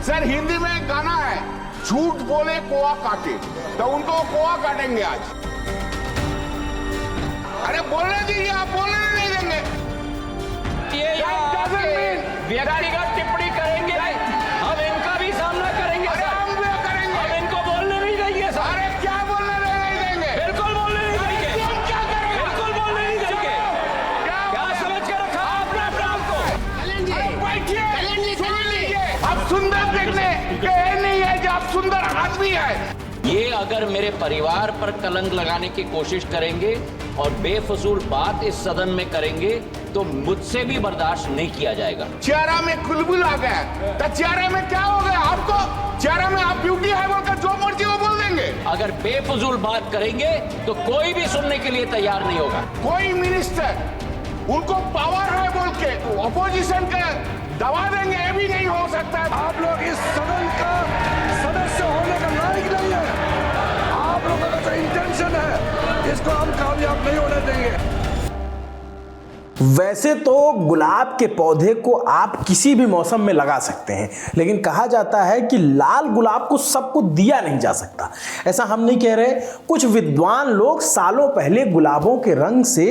Sir Hindi में एक गाना है, झूठ बोले कोआ काटे, तो उनको कोआ काटेंगे आज। अरे बोलने दीजिए, आप बोलने नहीं देंगे। ये व्यक्तिगत टिप्पणी करेंगे, हम इनका भी सामना करेंगे। अरे हम भी करेंगे। हम इनको बोलने नहीं देंगे सर। अरे क्या बोलने नहीं देंगे? बिल्कुल बोलने नहीं देंगे। क्या करेंगे? बिल्कुल बोलने नहीं देंगे। क्या समझ के रखा आपने अपने आप को? बैठिए, सुन लीजिए। आप सुंदर देखने के नहीं है जो आप सुंदर आदमी है। ये अगर मेरे परिवार पर कलंक लगाने की कोशिश करेंगे और बेफजूल बात इस सदन में करेंगे तो मुझसे भी बर्दाश्त नहीं किया जाएगा। चेहरा में खुलबुल आ गया, तो चेहरे में क्या हो गया आपको? चेहरे में आप ब्यूटी है बोलकर जो मर्जी वो बोल देंगे। अगर बेफजूल बात करेंगे तो कोई भी सुनने के लिए तैयार नहीं होगा। कोई मिनिस्टर उनको पावर है बोल के ऑपोजिशन के दबा देंगे, ये भी नहीं हो सकता। आप लोग इस सदन का सदस्य होने का लायक नहीं है। आप लोगों का जो इंटेंशन है इसको हम कामयाब नहीं होने देंगे। वैसे तो गुलाब के पौधे को आप किसी भी मौसम में लगा सकते हैं, लेकिन कहा जाता है कि लाल गुलाब को सबको दिया नहीं जा सकता। ऐसा हम नहीं कह रहे, कुछ विद्वान लोग सालों पहले गुलाबों के रंग से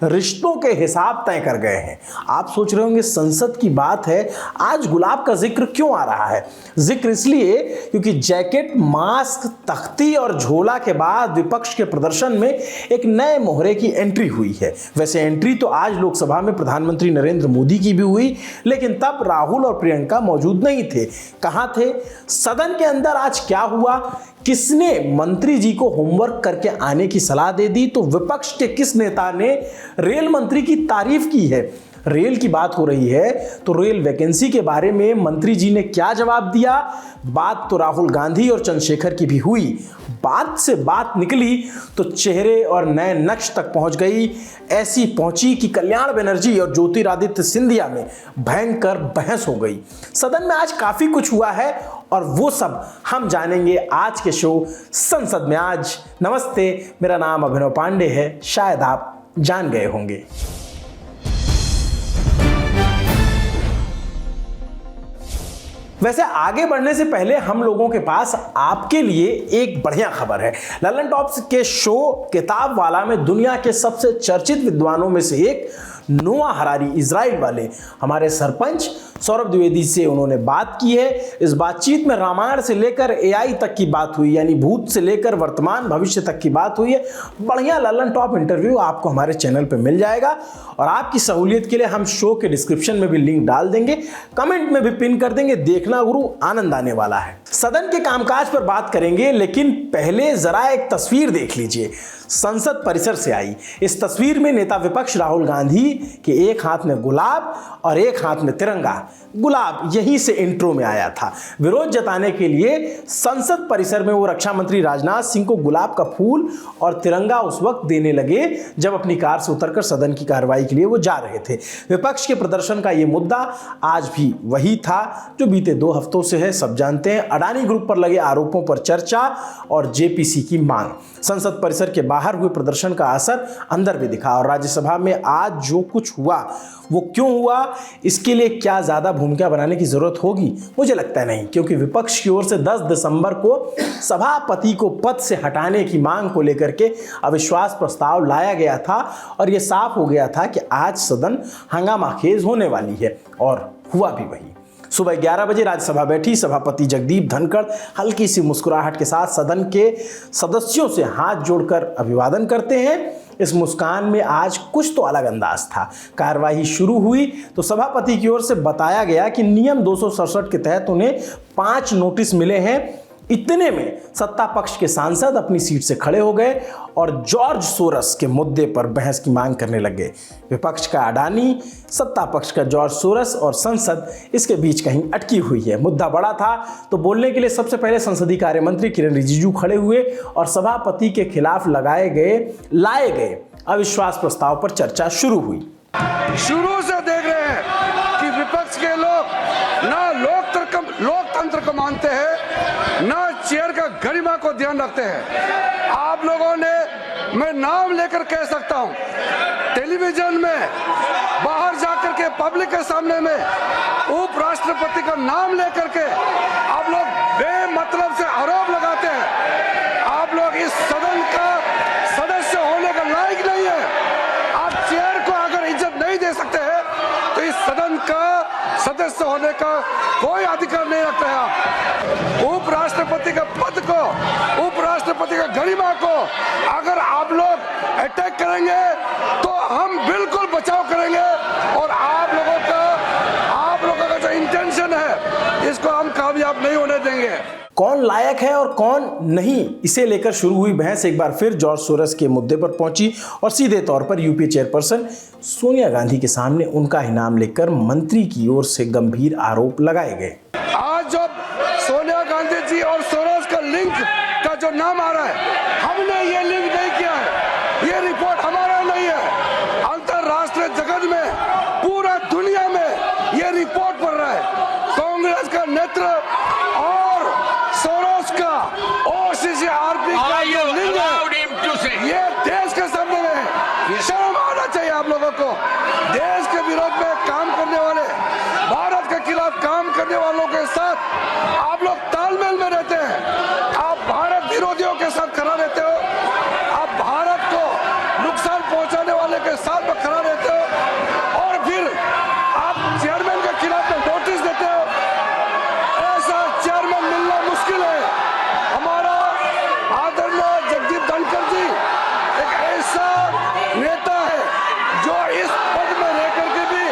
रिश्तों के हिसाब तय कर गए हैं। आप सोच रहे होंगे संसद की बात है, आज गुलाब का जिक्र क्यों आ रहा है? जिक्र इसलिए क्योंकि जैकेट, मास्क, तख्ती और झोला के बाद विपक्ष के प्रदर्शन में एक नए मोहरे की एंट्री हुई है। वैसे एंट्री तो आज लोकसभा में प्रधानमंत्री नरेंद्र मोदी की भी हुई, लेकिन तब राहुल और प्रियंका मौजूद नहीं थे। कहां थे? सदन के अंदर आज क्या हुआ? किसने मंत्री जी को होमवर्क करके आने की सलाह दे दी? तो विपक्ष के किस नेता ने रेल मंत्री की तारीफ की है? रेल की बात हो रही है तो रेल वैकेंसी के बारे में मंत्री जी ने क्या जवाब दिया? बात तो राहुल गांधी और चंद्रशेखर की भी हुई। बात से बात निकली तो चेहरे और नए नक्श तक पहुंच गई। ऐसी पहुंची कि कल्याण बनर्जी और ज्योतिरादित्य सिंधिया में भयंकर बहस हो गई। सदन में आज काफी कुछ हुआ है और वो सब हम जानेंगे आज के शो संसद में आज। नमस्ते, मेरा नाम अभिनव पांडे है, शायद आप जान गए होंगे। वैसे आगे बढ़ने से पहले हम लोगों के पास आपके लिए एक बढ़िया खबर है। ललन टॉप्स के शो किताब वाला में दुनिया के सबसे चर्चित विद्वानों में से एक नोआ हरारी, इजराइल वाले, हमारे सरपंच सौरभ द्विवेदी से उन्होंने बात की है। इस बातचीत में रामायण से लेकर एआई तक की बात हुई, यानी भूत से लेकर वर्तमान भविष्य तक की बात हुई है। बढ़िया ललन टॉप इंटरव्यू आपको हमारे चैनल पे मिल जाएगा और आपकी सहूलियत के लिए हम शो के डिस्क्रिप्शन में भी लिंक डाल देंगे, कमेंट में भी पिन कर देंगे। देखना गुरु, आनंद आने वाला है। सदन के कामकाज पर बात करेंगे, लेकिन पहले जरा एक तस्वीर देख लीजिए, संसद परिसर से आई। इस तस्वीर में नेता विपक्ष राहुल गांधी के एक हाथ में गुलाब और एक हाथ में तिरंगा। गुलाब यहीं से इंट्रो में आया था। विरोध जताने के लिए संसद परिसर में वो रक्षा मंत्री राजनाथ सिंह को गुलाब का फूल और तिरंगा उस वक्त देने लगे जब अपनी कार से उतरकर सदन की कार्रवाई के लिए वो जा रहे थे। विपक्ष के प्रदर्शन का ये मुद्दा आज भी वही था जो बीते 2 हफ्तों से है। सब जानते हैं, अडानी ग्रुप पर लगे आरोपों पर चर्चा और जेपीसी की मांग। संसद परिसर के बाहर हुए प्रदर्शन का असर अंदर भी दिखा और राज्यसभा में आज जो कुछ हुआ वो क्यों हुआ, इसके लिए क्या ज्यादा भूमिका बनाने की जरूरत होगी? मुझे लगता नहीं, क्योंकि विपक्ष की ओर से 10 दिसंबर को सभापति को पद से हटाने की मांग को लेकर के अविश्वास प्रस्ताव लाया गया था और यह साफ हो गया था कि आज सदन हंगामाखेज होने वाली है और हुआ भी वही। सुबह 11 बजे राज्यसभा बैठी। सभापति जगदीप धनखड़ हल्की सी मुस्कुराहट के साथ सदन के सदस्यों से हाथ जोड़कर अभिवादन करते हैं। इस मुस्कान में आज कुछ तो अलग अंदाज था। कार्यवाही शुरू हुई तो सभापति की ओर से बताया गया कि नियम 267 के तहत उन्हें 5 नोटिस मिले हैं। इतने में सत्ता पक्ष के सांसद अपनी सीट से खड़े हो गए और जॉर्ज सोरस के मुद्दे पर बहस की मांग करने लगे। विपक्ष का अडानी, सत्ता पक्ष का जॉर्ज सोरस और संसद इसके बीच कहीं अटकी हुई है। मुद्दा बड़ा था तो बोलने के लिए सबसे पहले संसदीय कार्य मंत्री किरेन रिजिजू खड़े हुए और सभापति के खिलाफ लाए गए अविश्वास प्रस्ताव पर चर्चा शुरू हुई। शुरू से देख रहे हैं कि विपक्ष के लोग ना लोकतंत्र को मानते हैं, ना चेयर का गरिमा को ध्यान रखते हैं। आप लोगों ने, मैं नाम लेकर कह सकता हूं, टेलीविजन में बाहर जाकर के पब्लिक के सामने में उपराष्ट्रपति का नाम लेकर के सदस्य होने का कोई अधिकार नहीं रखते हैं आप। उपराष्ट्रपति के पद को, उपराष्ट्रपति का गरिमा को अगर आप लोग अटैक करेंगे तो हम बिल्कुल बचाव करेंगे और आप लोगों का जो इंटेंशन है इसको हम कामयाब नहीं होने देंगे। कौन लायक है और कौन नहीं, इसे लेकर शुरू हुई बहस एक बार फिर जॉर्ज सोरस के मुद्दे पर पहुंची और सीधे तौर पर यूपीए चेयरपर्सन सोनिया गांधी के सामने उनका ही नाम लेकर मंत्री की ओर से गंभीर आरोप लगाए गए। आज जब सोनिया गांधी जी और सोरस का लिंक का जो नाम आ रहा है, हमने ये लिंक नहीं किया है, ये रिपोर्ट हमारा नहीं है। अंतरराष्ट्रीय जगत में, पूरा दुनिया में ये रिपोर्ट पढ़ रहा है। कांग्रेस का नेतृत्व और सोरस का OCCRP का ये लिंक है, ये देश के सामने में है। शर्म आना चाहिए आप लोगों को। देश के विरोध में काम करने वाले, भारत के खिलाफ काम करने वालों के साथ आप लोग तालमेल में रहते हैं। आप भारत विरोधियों के साथ खड़ा रहते हो, आप भारत को नुकसान पहुंचाने वाले के साथ में खड़ा रहते हो और फिर आप चेयरमैन के खिलाफ में नोटिस देते हो। ऐसा चेयरमैन मिलना मुश्किल है। हमारा आदरणीय जगदीप धनखड़ जी एक ऐसा नेता है जो इस पद में रह करके भी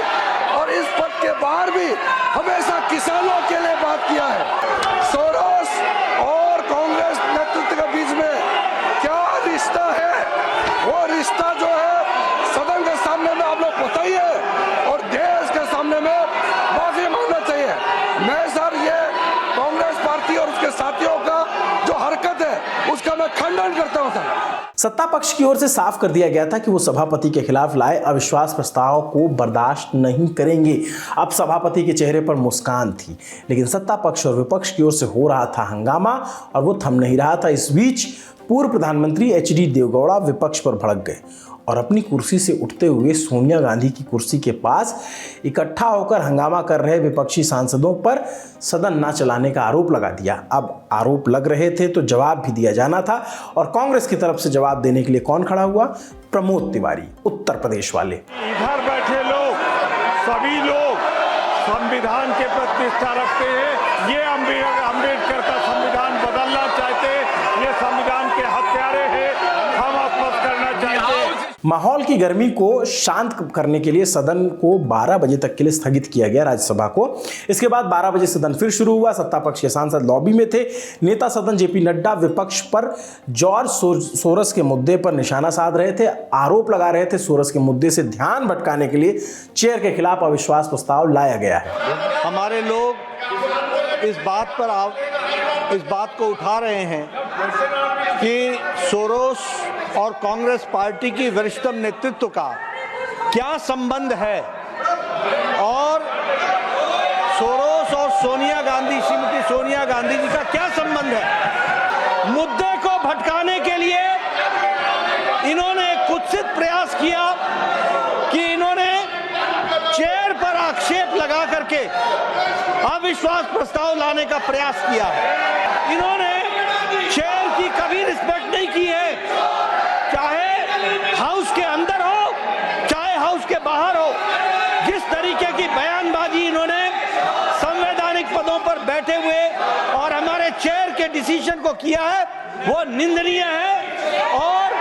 और इस पद के बाहर भी हमेशा किसानों के लिए बात किया है। सोरस और कांग्रेस नेतृत्व के बीच में क्या रिश्ता है, वो रिश्ता जो है सदन के सामने में आप लोग बताइए और देश के सामने में माफी मांगना चाहिए। मैं सर ये कांग्रेस पार्टी और उसके साथियों का जो हरकत है उसका मैं खंडन करता हूं सर। सत्ता पक्ष की ओर से साफ कर दिया गया था कि वो सभापति के खिलाफ लाए अविश्वास प्रस्ताव को बर्दाश्त नहीं करेंगे। अब सभापति के चेहरे पर मुस्कान थी, लेकिन सत्ता पक्ष और विपक्ष की ओर से हो रहा था हंगामा और वो थम नहीं रहा था। इस बीच पूर्व प्रधानमंत्री HD देवगौड़ा विपक्ष पर भड़क गए और अपनी कुर्सी से उठते हुए सोनिया गांधी की कुर्सी के पास इकट्ठा होकर हंगामा कर रहे विपक्षी सांसदों पर सदन न चलाने का आरोप लगा दिया। अब आरोप लग रहे थे तो जवाब भी दिया जाना था और कांग्रेस की तरफ से जवाब देने के लिए कौन खड़ा हुआ? प्रमोद तिवारी, उत्तर प्रदेश वाले। इधर बैठे लोग, सभी लोग संविधान के प्रति निष्ठा रखते हैं। ये अम्बेडकर का संविधान बदलना चाहते हैं, ये संविधान के हत्यारे हैं, हम वापस करना चाहते हैं। माहौल की गर्मी को शांत करने के लिए सदन को 12 बजे तक के लिए स्थगित किया गया, राज्यसभा को। इसके बाद 12 बजे सदन फिर शुरू हुआ। सत्ता पक्ष के सांसद लॉबी में थे। नेता सदन JP नड्डा विपक्ष पर जॉर्ज सोरस के मुद्दे पर निशाना साध रहे थे, आरोप लगा रहे थे सोरस के मुद्दे से ध्यान भटकाने के लिए चेयर के खिलाफ अविश्वास प्रस्ताव लाया गया है। हमारे लोग इस बात को उठा रहे हैं कि सोरोस और कांग्रेस पार्टी की वरिष्ठतम नेतृत्व का क्या संबंध है और सोरोस और श्रीमती सोनिया गांधी जी का क्या संबंध है। मुद्दे को भटकाने के लिए इन्होंने एक कुत्सित प्रयास किया कि इन्होंने चेयर पर आक्षेप लगा करके अविश्वास प्रस्ताव लाने का प्रयास किया है। इन्होंने चेयर की कभी रिस्पेक्ट नहीं की है, चाहे हाउस के अंदर हो चाहे हाउस के बाहर हो। जिस तरीके की बयानबाजी इन्होंने संवैधानिक पदों पर बैठे हुए और हमारे चेयर के डिसीजन को किया है वो निंदनीय है और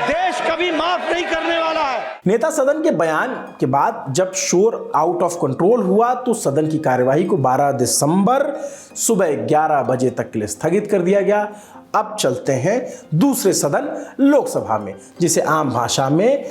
देश कभी माफ नहीं करने वाला है। नेता सदन के बयान के बाद जब शोर आउट ऑफ कंट्रोल हुआ तो सदन की कार्यवाही को 12 दिसंबर सुबह 11 बजे तक के लिए स्थगित कर दिया गया। अब चलते हैं दूसरे सदन लोकसभा में, जिसे आम भाषा में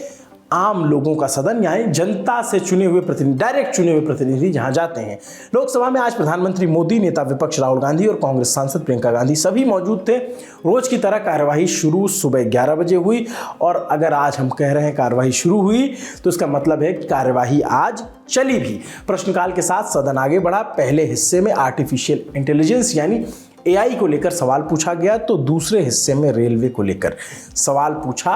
आम लोगों का सदन यानी जनता से चुने हुए प्रतिनिधि, डायरेक्ट चुने हुए प्रतिनिधि जहां जाते हैं। लोकसभा में आज प्रधानमंत्री मोदी, नेता विपक्ष राहुल गांधी और कांग्रेस सांसद प्रियंका गांधी सभी मौजूद थे। रोज की तरह कार्यवाही शुरू सुबह 11 बजे हुई और अगर आज हम कह रहे हैं कार्यवाही शुरू हुई तो इसका मतलब है कि कार्यवाही आज चली भी। प्रश्नकाल के साथ सदन आगे बढ़ा। पहले हिस्से में आर्टिफिशियल इंटेलिजेंस यानी AI को लेकर सवाल पूछा गया तो दूसरे हिस्से में रेलवे को लेकर सवाल पूछा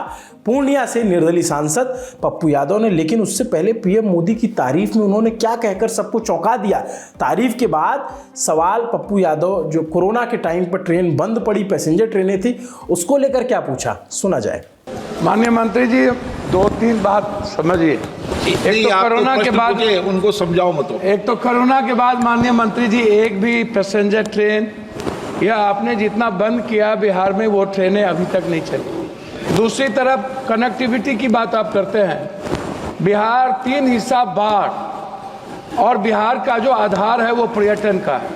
पूर्णिया से निर्दलीय सांसद पप्पू यादव ने। लेकिन उससे पहले PM मोदी की तारीफ में उन्होंने क्या कहकर सबको चौंका दिया। तारीफ के बाद सवाल पप्पू यादव, जो कोरोना के टाइम पर ट्रेन बंद पड़ी, पैसेंजर ट्रेनें थी, उसको लेकर क्या पूछा, सुना जाए। माननीय मंत्री जी 2-3 बात समझिए। एक तो कोरोना के बाद उनको समझाओ मत। एक तो कोरोना के बाद माननीय मंत्री जी एक भी पैसेंजर ट्रेन या आपने जितना बंद किया बिहार में वो ट्रेनें अभी तक नहीं चली। दूसरी तरफ कनेक्टिविटी की बात आप करते हैं। बिहार 3 हिस्सा बाढ़ और बिहार का जो आधार है वो पर्यटन का है।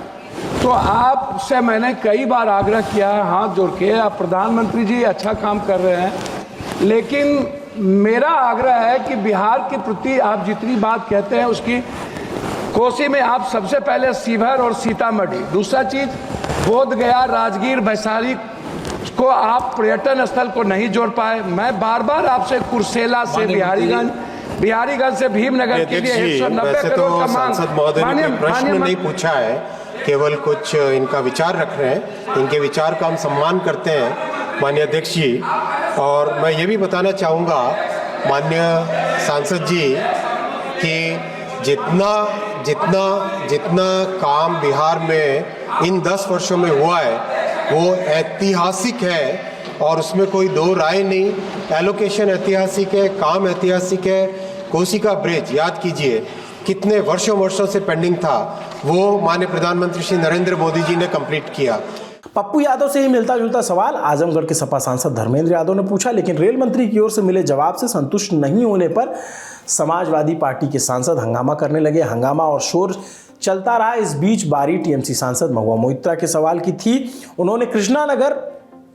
तो आपसे मैंने कई बार आग्रह किया है हाथ जोड़ के, आप प्रधानमंत्री जी अच्छा काम कर रहे हैं, लेकिन मेरा आग्रह है कि बिहार के प्रति आप जितनी बात कहते हैं उसकी कोसी में आप सबसे पहले शिवहर और सीतामढ़ी, दूसरा चीज बोध गया, राजगीर, वैशाली को आप पर्यटन स्थल को नहीं जोड़ पाए। मैं बार बार आपसे कुर्सेला से बिहारीगंज से भीमनगर के लिए 190 करोड़ का मांग। सांसद महोदय ने प्रश्न नहीं पूछा है, केवल कुछ इनका विचार रख रहे हैं। इनके विचार का हम सम्मान करते हैं माननीय अध्यक्ष जी। और मैं ये भी बताना चाहूँगा माननीय सांसद जी कि जितना काम बिहार में इन 10 वर्षों में हुआ है वो ऐतिहासिक है और उसमें कोई दो राय नहीं। एलोकेशन ऐतिहासिक है, काम ऐतिहासिक है। कोसी का ब्रिज याद कीजिए कितने वर्षों से पेंडिंग था, वो माननीय प्रधानमंत्री श्री नरेंद्र मोदी जी ने कंप्लीट किया। पप्पू यादव से ही मिलता जुलता सवाल आजमगढ़ के सपा सांसद धर्मेंद्र यादव ने पूछा, लेकिन रेल मंत्री की ओर से मिले जवाब से संतुष्ट नहीं होने पर समाजवादी पार्टी के सांसद हंगामा करने लगे। हंगामा और शोर चलता रहा। इस बीच बारी टीएमसी सांसद महुआ मोइत्रा के सवाल की थी। उन्होंने कृष्णानगर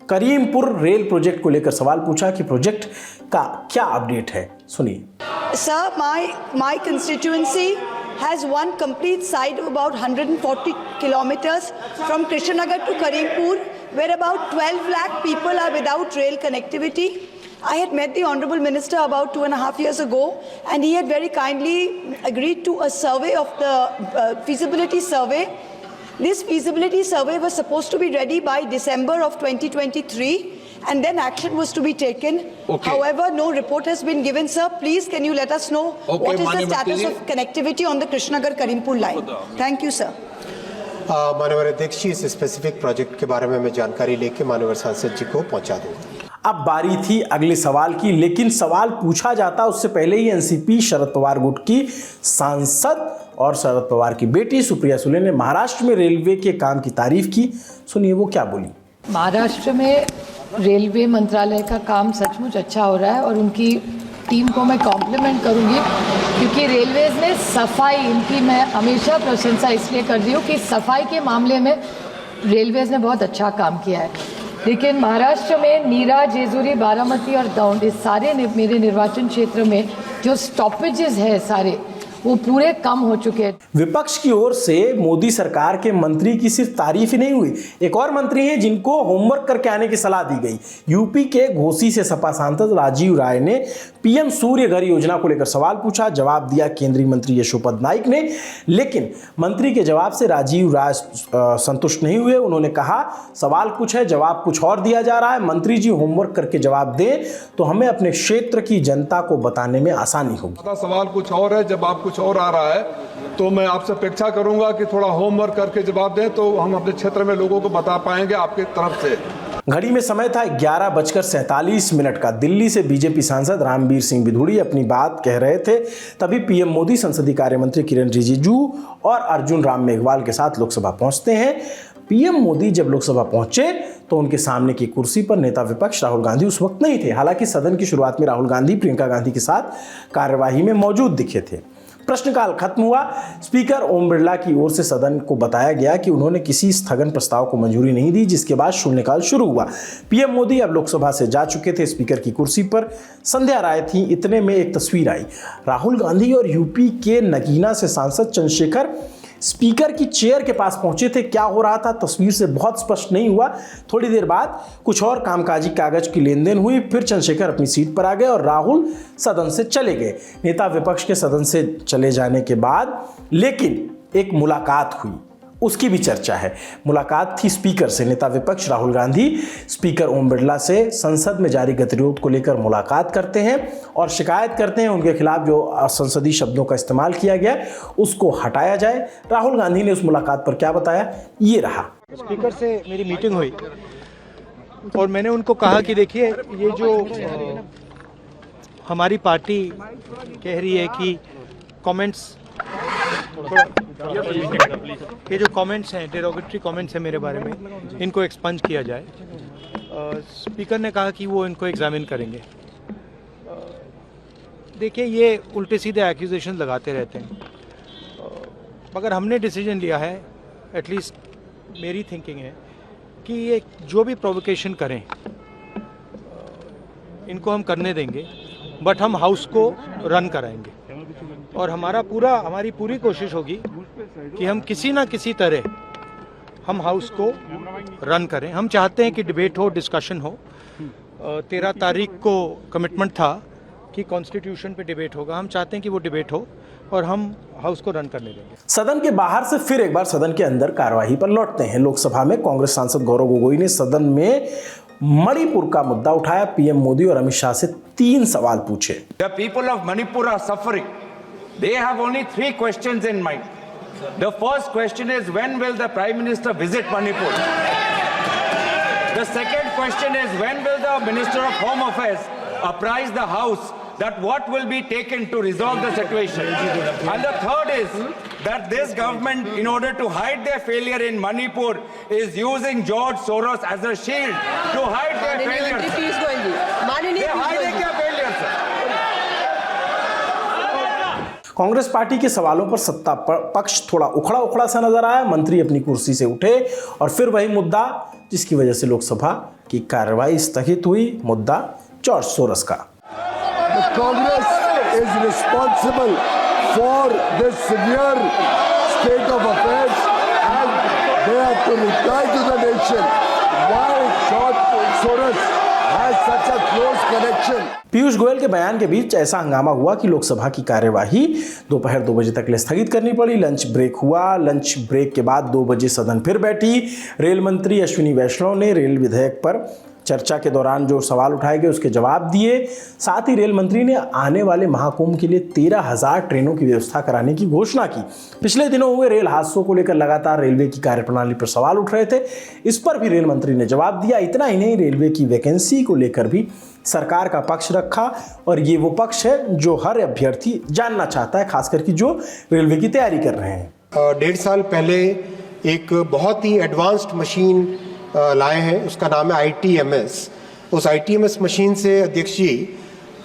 करीमपुर रेल प्रोजेक्ट को लेकर सवाल पूछा कि प्रोजेक्ट का क्या अपडेट है, सुनिए। Sir, my constituency has one complete side of about 140 kilometers from Krishnanagar to Karimpur, where about 12 lakh people are without rail connectivity. I had met the Honorable Minister about 2.5 years ago, and he had very kindly agreed to a survey of the feasibility survey. This feasibility survey was supposed to be ready by December of 2023. And then action was to be taken. Okay. However, no report has been given, sir. Please, can you let us know what is the status of connectivity on the Krishnanagar-Karimpur line? Thank you, sir. माननीय अध्यक्ष जी, इस specific project के बारे में मैं जानकारी लेके माननीय सांसद जी को पहुंचा दूंगा। अब बारी थी अगले सवाल की, लेकिन सवाल पूछा जाता उससे पहले ही एनसीपी शरद पवार गुट की सांसद और शरद पवार की बेटी सुप्रिया सुले ने महाराष्ट्र में रेलवे के काम की तारीफ की। सुनिए वो क्या बोली। महाराष्ट्र में रेलवे मंत्रालय का काम सचमुच अच्छा हो रहा है और उनकी टीम को मैं कॉम्प्लीमेंट करूंगी, क्योंकि रेलवेज ने सफाई, इनकी मैं हमेशा प्रशंसा इसलिए कर रही हूँ कि सफाई के मामले में रेलवेज ने बहुत अच्छा काम किया है। लेकिन महाराष्ट्र में नीरा, जेजुरी, बारामती और दौंड, इस सारे मेरे निर्वाचन क्षेत्र में जो स्टॉपेजेस है सारे वो पूरे कम हो चुके हैं। विपक्ष की ओर से मोदी सरकार के मंत्री की सिर्फ तारीफ ही नहीं हुई, एक और मंत्री हैं जिनको होमवर्क करके आने की सलाह दी गई। यूपी के घोसी से सपा सांसद राजीव राय ने पीएम सूर्य घर योजना को लेकर सवाल पूछा। जवाब दिया केंद्रीय मंत्री यशोपत नाइक ने, लेकिन मंत्री के जवाब से राजीव राय संतुष्ट नहीं हुए। उन्होंने कहा सवाल कुछ है, जवाब कुछ और दिया जा रहा है। मंत्री जी होमवर्क करके जवाब दें तो हमें अपने क्षेत्र की जनता को बताने में आसानी होगी। सवाल कुछ और है, जवाब कुछ और आ रहा है, तो मैं आपसे अपेक्षा करूंगा कि थोड़ा होमवर्क करके जवाब दें तो हम अपने क्षेत्र में लोगों को बता पाएंगे आपकी तरफ से। घड़ी में समय था 11:47 का। दिल्ली से बीजेपी सांसद रामवीर सिंह बिधूड़ी अपनी बात कह रहे थे, तभी पीएम मोदी संसदीय कार्य मंत्री किरेन रिजिजू और अर्जुन राम मेघवाल के साथ लोकसभा पहुंचते हैं। पीएम मोदी जब लोकसभा पहुंचे तो उनके सामने की कुर्सी पर नेता विपक्ष राहुल गांधी उस वक्त नहीं थे। हालांकि सदन की शुरुआत में राहुल गांधी प्रियंका गांधी के साथ कार्यवाही में मौजूद दिखे थे। प्रश्नकाल खत्म हुआ। स्पीकर ओम बिरला की ओर से सदन को बताया गया कि उन्होंने किसी स्थगन प्रस्ताव को मंजूरी नहीं दी, जिसके बाद शून्यकाल शुरू हुआ। पीएम मोदी अब लोकसभा से जा चुके थे। स्पीकर की कुर्सी पर संध्या राय थी। इतने में एक तस्वीर आई। राहुल गांधी और यूपी के नगीना से सांसद चंद्रशेखर स्पीकर की चेयर के पास पहुंचे थे। क्या हो रहा था तस्वीर से बहुत स्पष्ट नहीं हुआ। थोड़ी देर बाद कुछ और कामकाजी कागज की लेन देन हुई, फिर चंद्रशेखर अपनी सीट पर आ गए और राहुल सदन से चले गए। नेता विपक्ष के सदन से चले जाने के बाद लेकिन एक मुलाकात हुई, उसकी भी चर्चा है। मुलाकात थी स्पीकर से। नेता विपक्ष राहुल गांधी स्पीकर ओम बिरला से संसद में जारी गतिरोध को लेकर मुलाकात करते हैं और शिकायत करते हैं उनके खिलाफ जो असंसदीय शब्दों का इस्तेमाल किया गया उसको हटाया जाए। राहुल गांधी ने उस मुलाकात पर क्या बताया, ये रहा। स्पीकर से मेरी मीटिंग हुई और मैंने उनको कहा कि देखिए ये जो हमारी पार्टी कह रही है कि कमेंट्स ये जो कमेंट्स हैं डेरोगेटरी कमेंट्स हैं मेरे बारे में, इनको एक्सपंज किया जाए। स्पीकर ने कहा कि वो इनको एग्जामिन करेंगे। देखिए ये उल्टे सीधे एक्यूजेशन लगाते रहते हैं, मगर हमने डिसीजन लिया है, एटलीस्ट मेरी थिंकिंग है कि ये जो भी प्रोवोकेशन करें इनको हम करने देंगे, बट हम हाउस को रन कराएंगे और हमारी पूरी कोशिश होगी कि हम किसी ना किसी तरह हम हाउस को रन करें। हम चाहते हैं कि डिबेट हो, डिस्कशन हो। 13 तारीख को कमिटमेंट था कि कॉन्स्टिट्यूशन पे डिबेट होगा। हम चाहते हैं कि वो डिबेट हो और हम हाउस को रन करने देंगे। सदन के बाहर से फिर एक बार सदन के अंदर कार्यवाही पर लौटते हैं। लोकसभा में कांग्रेस सांसद गौरव गोगोई ने सदन में मणिपुर का मुद्दा उठाया। पीएम मोदी और अमित शाह से 3 सवाल पूछे। The people of Manipur are suffering. They have only 3 questions in mind. The first question is, when will the Prime Minister visit Manipur? The second question is, when will the Minister of Home Affairs apprise the House that what will be taken to resolve the situation? And the third is that this government, in order to hide their failure in Manipur, is using George Soros as a shield to hide their failures. They hide their failures, sir. Congress party के सवालों पर सत्ता पक्ष थोड़ा उखड़ा उखड़ा सा नजर आया। मंत्री अपनी कुर्सी से उठे और फिर वही मुद्दा जिसकी वजह से लोकसभा की कार्यवाही स्थगित हुई, मुद्दा जॉर्ज सोरस का। Congress is responsible for this severe state of affairs and they have to reply to the nation why George Soros has such a close connection. Piyush Goyal के बयान के बीच ऐसा हंगामा हुआ कि लोकसभा की कार्यवाही दोपहर 2 बजे तक के लिए स्थगित करनी पड़ी। लंच ब्रेक हुआ। लंच ब्रेक के बाद 2 बजे सदन फिर बैठी। रेल मंत्री अश्विनी वैष्णव ने रेल विधेयक पर चर्चा के दौरान जो सवाल उठाए गए उसके जवाब दिए। साथ ही रेल मंत्री ने आने वाले महाकुंभ के लिए 13,000 ट्रेनों की व्यवस्था कराने की घोषणा की। पिछले दिनों हुए रेल हादसों को लेकर लगातार रेलवे की कार्यप्रणाली पर सवाल उठ रहे थे, इस पर भी रेल मंत्री ने जवाब दिया। इतना ही नहीं, रेलवे की वैकेंसी को लेकर भी सरकार का पक्ष रखा और ये वो पक्ष है जो हर अभ्यर्थी जानना चाहता है, खासकर कि जो रेलवे की तैयारी कर रहे हैं। 1.5 साल पहले एक बहुत ही एडवांस्ड मशीन लाए हैं, उसका नाम है ITMS। उस ITMS मशीन से अध्यक्ष जी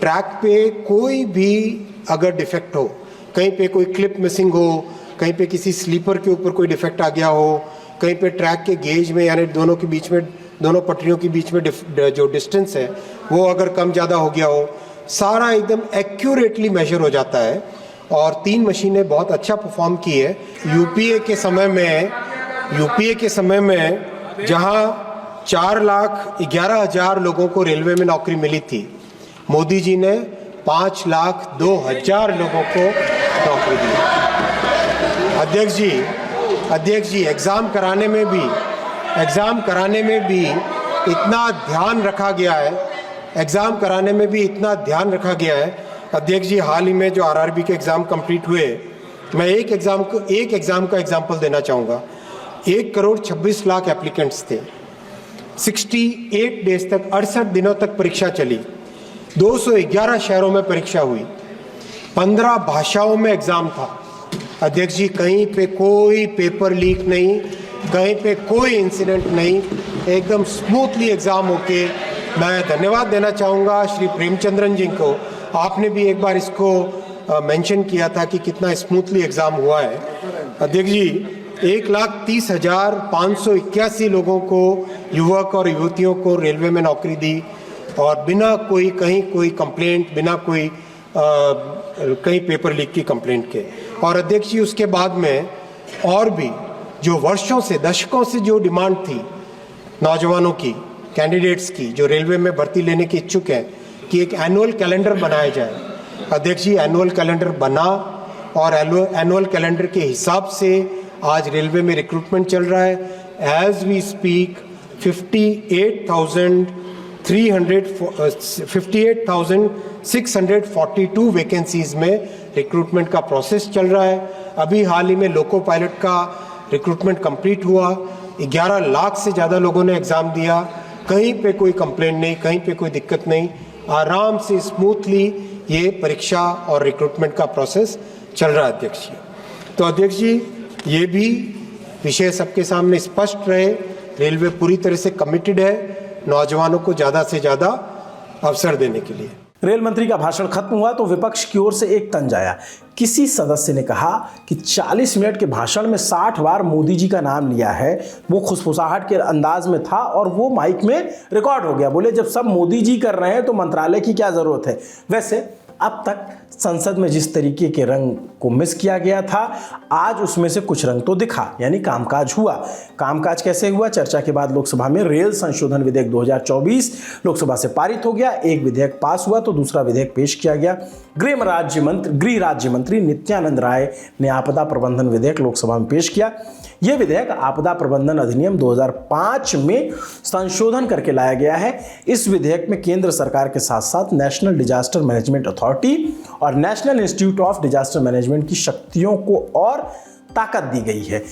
ट्रैक पे कोई भी अगर डिफेक्ट हो, कहीं पे कोई क्लिप मिसिंग हो, कहीं पे किसी स्लीपर के ऊपर कोई डिफेक्ट आ गया हो, कहीं पे ट्रैक के गेज में यानी दोनों के बीच में, दोनों पटरियों के बीच में जो डिस्टेंस है वो अगर कम ज़्यादा हो गया हो, सारा एकदम एक्यूरेटली मेजर हो जाता है। और 3 मशीनें बहुत अच्छा परफॉर्म की है। यूपीए के समय में जहां 4,11,000 लोगों को रेलवे में नौकरी मिली थी, मोदी जी ने 5,02,000 लोगों को नौकरी दी। अध्यक्ष जी एग्जाम कराने में भी इतना ध्यान रखा गया है। अध्यक्ष जी हाल ही में जो RRB के एग्जाम कंप्लीट हुए, मैं एक एग्जाम का एग्जाम्पल देना चाहूँगा। 1,26,00,000 एप्लीकेंट्स थे। 68 डेज तक, 68 दिनों तक परीक्षा चली। 211 शहरों में परीक्षा हुई। 15 भाषाओं में एग्जाम था। अध्यक्ष जी कहीं पे कोई पेपर लीक नहीं, कहीं पे कोई इंसिडेंट नहीं, एकदम स्मूथली एग्जाम होके मैं धन्यवाद देना चाहूँगा श्री प्रेमचंद्रन जी को। आपने भी एक बार इसको मेंशन किया था कि कितना स्मूथली एग्जाम हुआ है। अध्यक्ष जी 1,30,581 लोगों को, युवक और युवतियों को रेलवे में नौकरी दी और बिना कोई कहीं कोई कंप्लेंट, बिना कोई कहीं पेपर लीक की कंप्लेंट के। और अध्यक्ष जी उसके बाद में और भी जो वर्षों से, दशकों से जो डिमांड थी नौजवानों की, कैंडिडेट्स की, जो रेलवे में भर्ती लेने के इच्छुक हैं, कि एक एनुअल कैलेंडर बनाया जाए। अध्यक्ष जी एनुअल कैलेंडर बना और एनुअल कैलेंडर के हिसाब से आज रेलवे में रिक्रूटमेंट चल रहा है। एज वी स्पीक 58,642 वैकेंसीज में रिक्रूटमेंट का प्रोसेस चल रहा है। अभी हाल ही में लोको पायलट का रिक्रूटमेंट कंप्लीट हुआ। 11 लाख से ज़्यादा लोगों ने एग्ज़ाम दिया। कहीं पे कोई कंप्लेंट नहीं, कहीं पे कोई दिक्कत नहीं, आराम से स्मूथली ये परीक्षा और रिक्रूटमेंट का प्रोसेस चल रहा है अध्यक्ष जी। तो अध्यक्ष जी, ये भी विषय सबके सामने स्पष्ट रहे, रेलवे पूरी तरह से कमिटेड है नौजवानों को ज़्यादा से ज़्यादा अवसर देने के लिए। रेल मंत्री का भाषण खत्म हुआ तो विपक्ष की ओर से एक तंज आया। किसी सदस्य ने कहा कि 40 मिनट के भाषण में 60 बार मोदी जी का नाम लिया है। वो खुशफुसाहट के अंदाज में था और वो माइक में रिकॉर्ड हो गया। बोले जब सब मोदी जी कर रहे हैं तो मंत्रालय की क्या जरूरत है। वैसे अब तक संसद में जिस तरीके के रंग को मिस किया गया था, आज उसमें से कुछ रंग तो दिखा, यानी कामकाज हुआ। कामकाज कैसे हुआ? चर्चा के बाद लोकसभा में रेल संशोधन विधेयक 2024 लोकसभा से पारित हो गया। एक विधेयक पास हुआ तो दूसरा विधेयक पेश किया गया। गृह राज्य मंत्री नित्यानंद राय ने आपदा प्रबंधन विधेयक लोकसभा में पेश किया। यह विधेयक आपदा प्रबंधन अधिनियम 2005 में संशोधन करके लाया गया है। इस विधेयक में केंद्र सरकार के साथ साथ नेशनल डिजास्टर मैनेजमेंट अथॉरिटी और national institute of disaster management की शक्तियों को और ताकत दी गई है।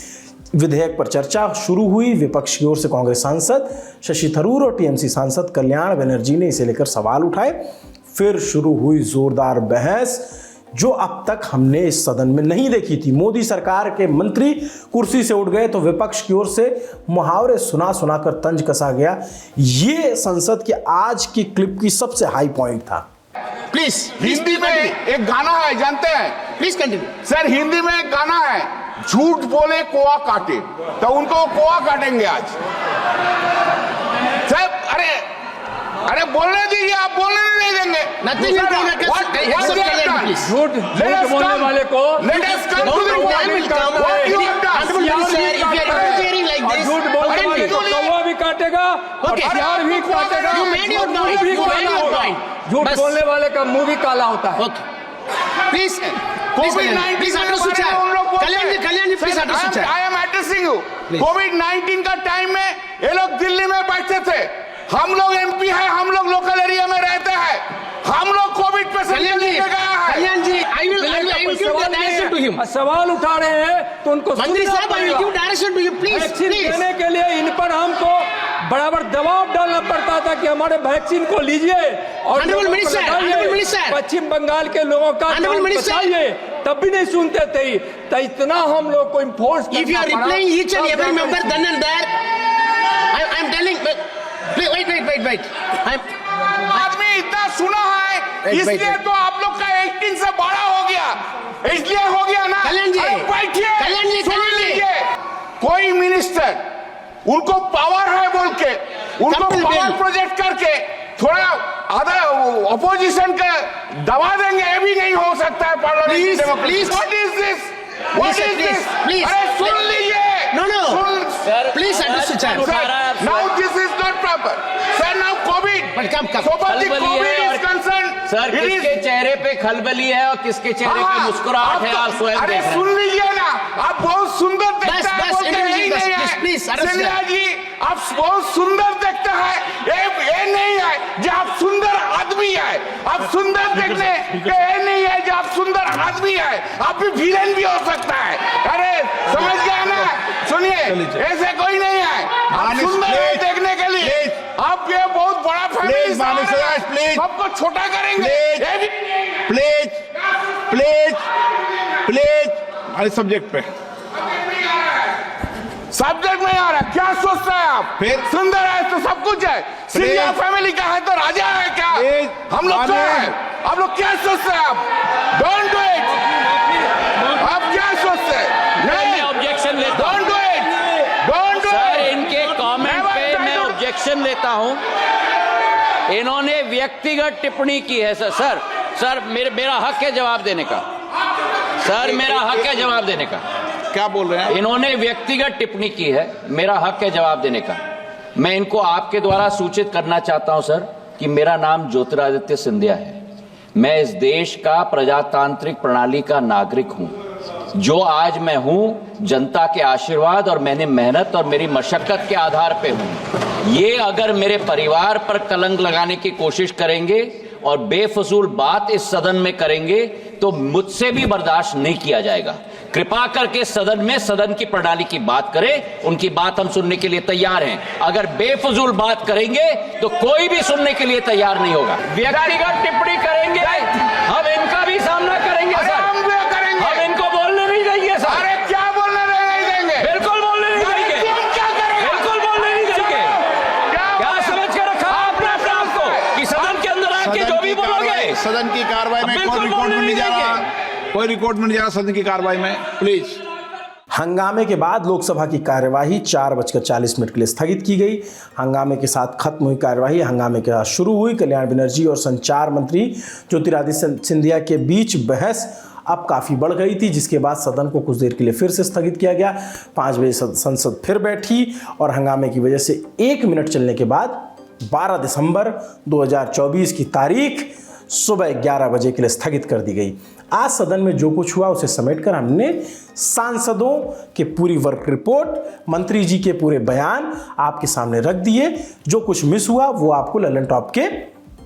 विधेयक पर चर्चा शुरू हुई। विपक्ष की ओर से कांग्रेस सांसद शशि थरूर और टीएमसी सांसद कल्याण बनर्जी ने इसे लेकर सवाल उठाए। फिर शुरू हुई जोरदार बहस जो अब तक हमने इस सदन में नहीं देखी थी। मोदी सरकार के मंत्री कुर्सी से उठ गए तो विपक्ष की ओर से मुहावरे सुना कर तंज कसा गया। ये संसद के आज की क्लिप की सबसे हाई पॉइंट था। प्लीज, हिंदी में एक गाना है, जानते हैं? Please continue sir. हिंदी में एक गाना है, झूठ बोले कोआ काटे, तो उनको कोआ काटेंगे आज सर। अरे बोलने दीजिए, आप बोलने नहीं देंगे। झूठ बोलने वाले को कौवा भी काटेगा, हथियार भी काटेगा, झूठ बोलने वाले का मुंह भी काला होता है। प्लीज, कोविड-19 का टाइम में ये लोग दिल्ली में बैठे थे। हम लोग एमपी है, हम लोग लोकल एरिया में रहते हैं, हम लोग कोविड पे सवाल उठा रहे हैं तो उनको वैक्सीन देने के लिए इन पर हमको बराबर दबाव डालना पड़ता था कि हमारे वैक्सीन को लीजिए और पश्चिम बंगाल के लोगों का बचाइए, तब भी नहीं सुनते थे। तो इतना हम लोग को इन्फोर्स wait. आदमी इतना सुना है, इसलिए तो आप लोग का 18 से बड़ा हो गया, इसलिए हो गया ना। बैठिए, सुन लीजिए। कोई मिनिस्टर उनको पावर है बोल के, उनको पावर प्रोजेक्ट करके थोड़ा अदर ऑपोजिशन का दबा देंगे, ये भी नहीं हो सकता है पार्लियामेंट में। Please, what is this? अरे सुन लीजिए। Please now this is not proper sir. Now Covid sir, किसके चेहरे पे खलबली है और किसके चेहरे पे मुस्कुराहट है, आप स्वयं देख रहे हैं। सुन लीजिए ना, आप बहुत सुंदर दिखते हैं, जी आप बहुत सुंदर दिखते हैं, ये नहीं है जो आप सुंदर आदमी है, आप सुंदर देखने ये नहीं है जो आप सुंदर आदमी है, आप भी विलेन भी हो सकता है। अरे समझ गया ना? सुनिए, ऐसे कोई नहीं है, आप सुंदर है देखने के लिए, आप ये बहुत बड़ा फैमिली सबको छोटा करेंगे। प्लीज हमारे सब्जेक्ट पे सब्जेक्ट में आ रहा है। क्या सोचते हैं आप? फिर सुंदर है तो सब कुछ है, सिंधिया फैमिली का है तो राजा है क्या? हम लोग क्या है? आप लोग क्या सोचते हैं? आप डोंट डू इट। आप क्या सोचते हैं? मैं ऑब्जेक्शन लेता हूं। Don't do it. सर, इनके कमेंट पे मैं ऑब्जेक्शन लेता हूं। इन्होंने व्यक्तिगत टिप्पणी की है सर मेरा हक है जवाब देने का। सर, मेरा हक है जवाब देने का। क्या बोल रहे हैं? इन्होंने व्यक्तिगत टिप्पणी की है, मेरा हक है जवाब देने का। मैं इनको आपके द्वारा सूचित करना चाहता हूं सर कि मेरा नाम ज्योतिरादित्य सिंधिया है। मैं इस देश का प्रजातांत्रिक प्रणाली का नागरिक हूं। जो आज मैं हूं, जनता के आशीर्वाद और मैंने मेहनत और मेरी मशक्कत के आधार पे हूं। ये अगर मेरे परिवार पर कलंक लगाने की कोशिश करेंगे और बेफजूल बात इस सदन में करेंगे तो मुझसे भी बर्दाश्त नहीं किया जाएगा। कृपा करके सदन में सदन की प्रणाली की बात करें, उनकी बात हम सुनने के लिए तैयार हैं। अगर बेफजूल बात करेंगे तो कोई भी सुनने के लिए तैयार नहीं होगा। व्यक्तिगत टिप्पणी करेंगे, हम इनका भी सामना करेंगे सर, हम इनको बोलने नहीं देंगे सर। अरे क्या बोलने नहीं देंगे? बिल्कुल बोलने नहीं देंगे, बिल्कुल बोलने नहीं देंगे। क्या समझ कर रखा आपने अपने आप को कि सदन के अंदर आके जो भी बोलोगे सदन की कार्रवाई में कोई रिकॉर्ड में नहीं जा रहा, कोई रिकॉर्ड में नहीं जा रहा सदन की कार्रवाई में, प्लीज। हंगामे के बाद लोकसभा की कार्यवाही 4:40 के लिए स्थगित की गई। हंगामे के साथ खत्म हुई कार्यवाही हंगामे के साथ शुरू हुई। कल्याण बनर्जी और संचार मंत्री ज्योतिरादित्य सिंधिया के बीच बहस अब काफ़ी बढ़ गई थी, जिसके बाद सदन को कुछ देर के लिए फिर से स्थगित किया गया। 5 बजे संसद फिर बैठी और हंगामे की वजह से 1 मिनट चलने के बाद 12 दिसंबर 2024 की तारीख सुबह 11 बजे के लिए स्थगित कर दी गई। आज सदन में जो कुछ हुआ उसे समेटकर हमने सांसदों के पूरी वर्क रिपोर्ट, मंत्री जी के पूरे बयान आपके सामने रख दिए। जो कुछ मिस हुआ वो आपको ललन टॉप के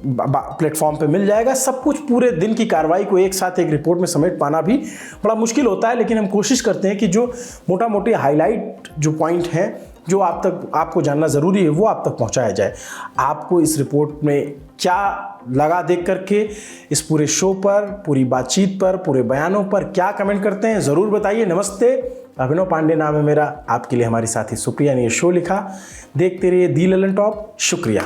प्लेटफॉर्म पे मिल जाएगा। सब कुछ पूरे दिन की कार्रवाई को एक साथ एक रिपोर्ट में समेट पाना भी बड़ा मुश्किल होता है, लेकिन हम कोशिश करते हैं कि जो मोटा मोटी हाईलाइट जो पॉइंट हैं, जो आप तक आपको जानना ज़रूरी है, वो आप तक पहुंचाया जाए। आपको इस रिपोर्ट में क्या लगा देख करके, इस पूरे शो पर, पूरी बातचीत पर, पूरे बयानों पर क्या कमेंट करते हैं ज़रूर बताइए। नमस्ते, अभिनव पांडे नाम है मेरा। आपके लिए हमारी साथी सुप्रिया ने ये शो लिखा। देखते रहिए दी ललन टॉप। शुक्रिया।